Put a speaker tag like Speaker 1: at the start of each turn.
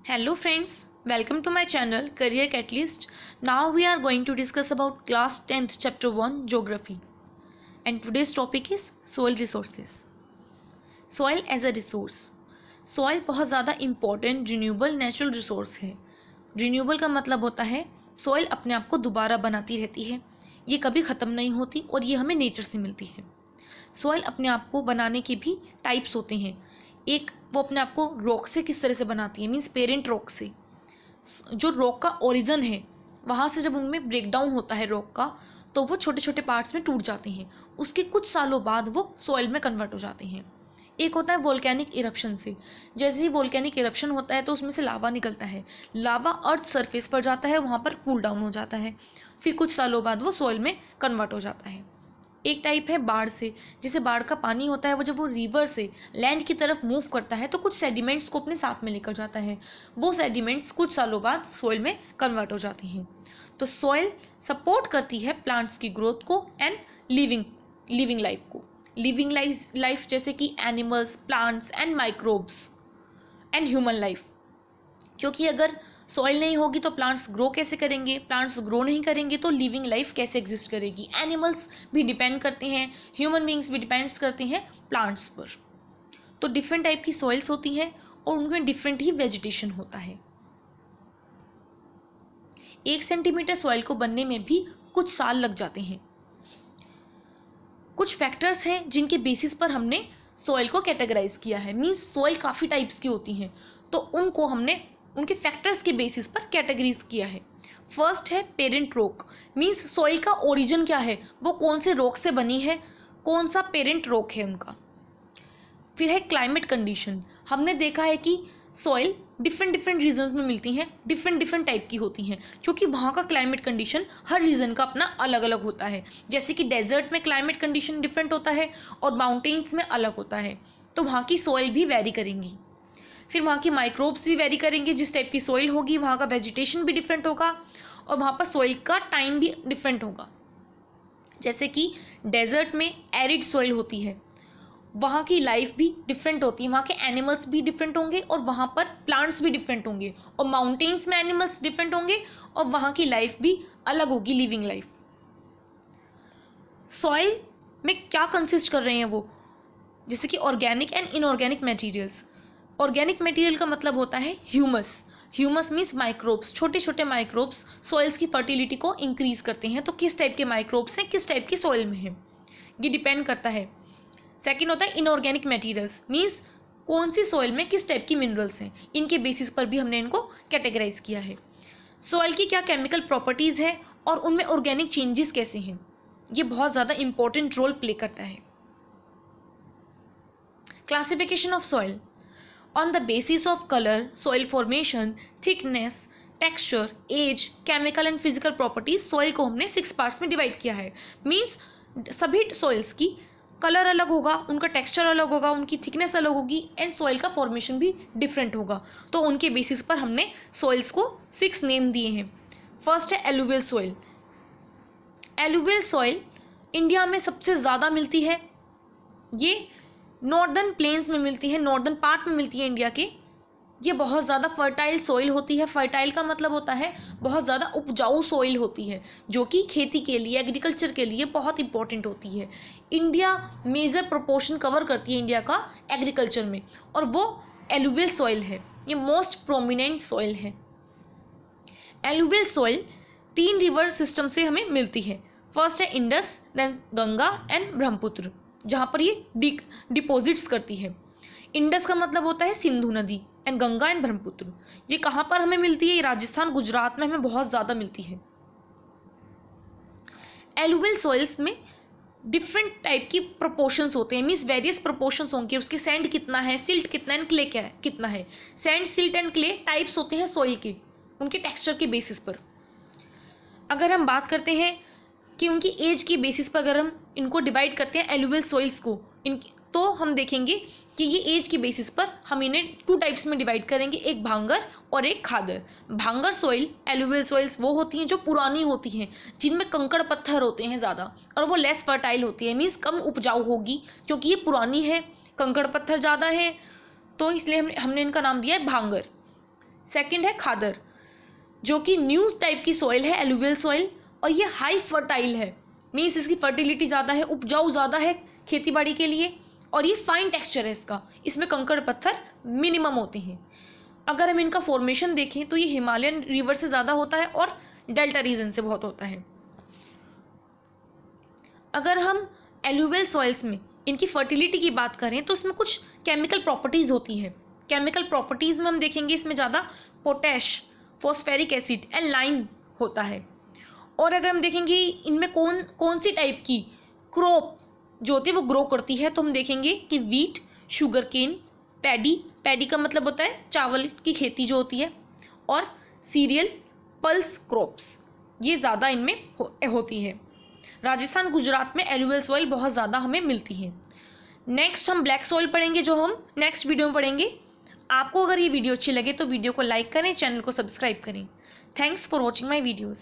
Speaker 1: Hello friends, welcome to my channel Career Catalyst. Now we are going to discuss about class 10th chapter 1 geography. And today's topic is soil resources. Soil as a resource. Soil बहुत ज़्यादा important renewable natural resource है. Renewable का मतलब होता है soil अपने आप को दोबारा बनाती रहती है. ये कभी ख़त्म नहीं होती और ये हमें नेचर से मिलती है. सॉइल अपने आप को बनाने के भी टाइप्स होते हैं. एक वो अपने आप को रॉक से किस तरह से बनाती है, मीन्स पेरेंट रॉक से. जो रॉक का ओरिजिन है वहाँ से जब उनमें ब्रेकडाउन होता है रॉक का, तो वो छोटे छोटे पार्ट्स में टूट जाते हैं. उसके कुछ सालों बाद वो सॉइल में कन्वर्ट हो जाते हैं. एक होता है वोल्केनिक इरप्शन से. जैसे ही वोल्केनिक इरप्शन होता है तो उसमें से लावा निकलता है. लावा अर्थ सरफेस पर जाता है, वहाँ पर कूल डाउन हो जाता है. फिर कुछ सालों बाद वो सॉइल में कन्वर्ट हो जाता है. एक टाइप है बाढ़ से. जैसे बाढ़ का पानी होता है वो जब वो रिवर से लैंड की तरफ मूव करता है तो कुछ सेडिमेंट्स को अपने साथ में लेकर जाता है. वो सेडिमेंट्स कुछ सालों बाद सॉइल में कन्वर्ट हो जाते हैं. तो सॉइल सपोर्ट करती है प्लांट्स की ग्रोथ को एंड लिविंग लाइफ को. लिविंग लाइफ जैसे कि animals, plants and microbes and human life. क्योंकि अगर सॉइल नहीं होगी तो प्लांट्स ग्रो कैसे करेंगे, प्लांट्स ग्रो नहीं करेंगे तो लिविंग लाइफ कैसे एग्जिस्ट करेगी. एनिमल्स भी डिपेंड करते हैं, ह्यूमन बींग्स भी डिपेंड्स करते हैं प्लांट्स पर. तो डिफरेंट टाइप की सॉइल्स होती हैं और उनमें डिफरेंट ही वेजिटेशन होता है. 1 सेंटीमीटर सॉइल को बनने में भी कुछ साल लग जाते हैं. कुछ फैक्टर्स हैं जिनके बेसिस पर हमने सॉइल को कैटेगराइज किया है. मीन्स सॉइल काफ़ी टाइप्स की होती हैं तो उनको हमने उनके फैक्टर्स के बेसिस पर कैटेगरीज किया है. फर्स्ट है पेरेंट रॉक. मीन्स सॉइल का ओरिजिन क्या है, वो कौन से रॉक से बनी है, कौन सा पेरेंट रॉक है उनका. फिर है क्लाइमेट कंडीशन. हमने देखा है कि सॉइल डिफरेंट रीजन्स में मिलती हैं, डिफरेंट टाइप की होती हैं क्योंकि वहाँ का क्लाइमेट कंडीशन हर रीजन का अपना अलग अलग होता है. जैसे कि डेजर्ट में क्लाइमेट कंडीशन डिफरेंट होता है और माउंटेन्स में अलग होता है, तो वहाँ की सॉइल भी वेरी करेंगी. फिर वहाँ की माइक्रोब्स भी वेरी करेंगे. जिस टाइप की सॉइल होगी वहाँ का वेजिटेशन भी डिफरेंट होगा और वहाँ पर सॉइल का टाइम भी डिफरेंट होगा. जैसे कि डेजर्ट में एरिड सॉइल होती है, वहाँ की लाइफ भी डिफरेंट होती है, वहाँ के एनिमल्स भी डिफरेंट होंगे और वहाँ पर प्लांट्स भी डिफरेंट होंगे. और माउंटेन्स में एनिमल्स डिफरेंट होंगे और वहाँ की लाइफ भी अलग होगी, लिविंग लाइफ. सॉइल में क्या कंसिस्ट कर रहे हैं वो, जैसे कि organic and inorganic materials. Organic material का मतलब होता है ह्यूमस. Humus means microbes. छोटे छोटे माइक्रोब्स सॉइल्स की फर्टिलिटी को इंक्रीज करते हैं. तो किस टाइप के माइक्रोब्स हैं, किस टाइप की सॉइल में है, ये डिपेंड करता है. सेकंड होता है इनऑर्गेनिक मटेरियल्स. मीन्स कौन सी सॉइल में किस टाइप की मिनरल्स हैं, इनके बेसिस पर भी हमने इनको कैटेगराइज किया है. सॉइल की क्या केमिकल प्रॉपर्टीज़ हैं और उनमें ऑर्गेनिक चेंजेस कैसे हैं, ये बहुत ज़्यादा इंपॉर्टेंट रोल प्ले करता है. Classification of soil. On the basis of color, soil formation, thickness, texture, age, chemical and physical properties, soil को हमने 6 पार्ट्स में डिवाइड किया है. मीन्स सभी सॉइल्स की कलर अलग होगा, उनका टेक्सचर अलग होगा, उनकी थिकनेस अलग होगी एंड सॉइल का फॉर्मेशन भी डिफरेंट होगा. तो उनके बेसिस पर हमने सॉइल्स को 6 नेम दिए हैं. फर्स्ट है alluvial soil. Alluvial soil India में सबसे ज़्यादा मिलती है. ये नॉर्दर्न प्लेन्स में मिलती है, नॉर्दर्न पार्ट में मिलती है इंडिया के. ये बहुत ज़्यादा फर्टाइल सॉइल होती है. फर्टाइल का मतलब होता है बहुत ज़्यादा उपजाऊ सॉइल होती है, जो कि खेती के लिए, एग्रीकल्चर के लिए बहुत इंपॉर्टेंट होती है. इंडिया मेजर प्रोपोर्शन कवर करती है इंडिया का एग्रीकल्चर में, और वो एलुवियल सॉइल है. ये मोस्ट प्रोमिनेंट सॉइल है. एलुवियल सॉइल 3 रिवर सिस्टम से हमें मिलती है. फर्स्ट है इंडस, देन गंगा एंड ब्रह्मपुत्र, जहाँ पर ये डिपॉजिट्स करती है. इंडस का मतलब होता है सिंधु नदी एंड गंगा एंड ब्रह्मपुत्र. ये कहाँ पर हमें मिलती है, ये राजस्थान, गुजरात में हमें बहुत ज़्यादा मिलती है. एलुवियल सॉइल्स में डिफरेंट टाइप की प्रोपोर्शंस होते हैं. मीन्स वेरियस प्रोपोर्शंस होंगे. उसके सैंड कितना है, सिल्ट कितना है, क्ले क्या है, कितना है. Sand, silt and clay types होते हैं सॉइल के, उनके टेक्सचर के बेसिस पर. अगर हम बात करते हैं कि उनकी एज की बेसिस पर अगर हम इनको डिवाइड करते हैं एलुवियल सॉइल्स को, तो हम देखेंगे कि ये एज की बेसिस पर हम इन्हें 2 टाइप्स में डिवाइड करेंगे, एक भांगर और एक खादर. भांगर सॉइल, एलुवियल सॉइल्स वो होती हैं जो पुरानी होती हैं, जिनमें कंकड़ पत्थर होते हैं ज़्यादा, और वो लेस फर्टाइल होती है. मीन्स कम उपजाऊ होगी क्योंकि ये पुरानी है, कंकड़ पत्थर ज़्यादा है, तो इसलिए हमने इनका नाम दिया है भांगर. सेकंड है खादर, जो कि न्यू टाइप की सॉइल है, एलुवियल सॉइल, और ये हाई फर्टाइल है, मीन्स इसकी फर्टिलिटी ज़्यादा है, उपजाऊ ज़्यादा है खेती बाड़ी के लिए, और ये फाइन टेक्सचर है इसका, इसमें कंकड़ पत्थर मिनिमम होते हैं। अगर हम इनका फॉर्मेशन देखें तो ये हिमालयन रिवर से ज़्यादा होता है और डेल्टा रीजन से बहुत होता है। अगर हम एलुवियल सॉइल्स में इनकी फर्टिलिटी की बात करें तो इसमें कुछ केमिकल प्रॉपर्टीज़ होती है। केमिकल प्रॉपर्टीज़ में हम देखेंगे इसमें ज़्यादा potash, phosphoric acid and lime होता है। और अगर हम देखेंगे इनमें कौन सी टाइप की क्रॉप जो होती है वो ग्रो करती है, तो हम देखेंगे कि वीट, शुगर केन, पैडी का मतलब होता है चावल की खेती जो होती है, और सीरियल, पल्स क्रॉप्स, ये ज़्यादा इनमें होती है। राजस्थान, गुजरात में एलुवियल सॉइल बहुत ज़्यादा हमें मिलती है। नेक्स्ट हम ब्लैक सॉइल पढ़ेंगे, जो हम नेक्स्ट वीडियो में पढ़ेंगे। आपको अगर ये वीडियो अच्छी लगे तो वीडियो को लाइक करें, चैनल को सब्सक्राइब करें। Thanks for watching my videos.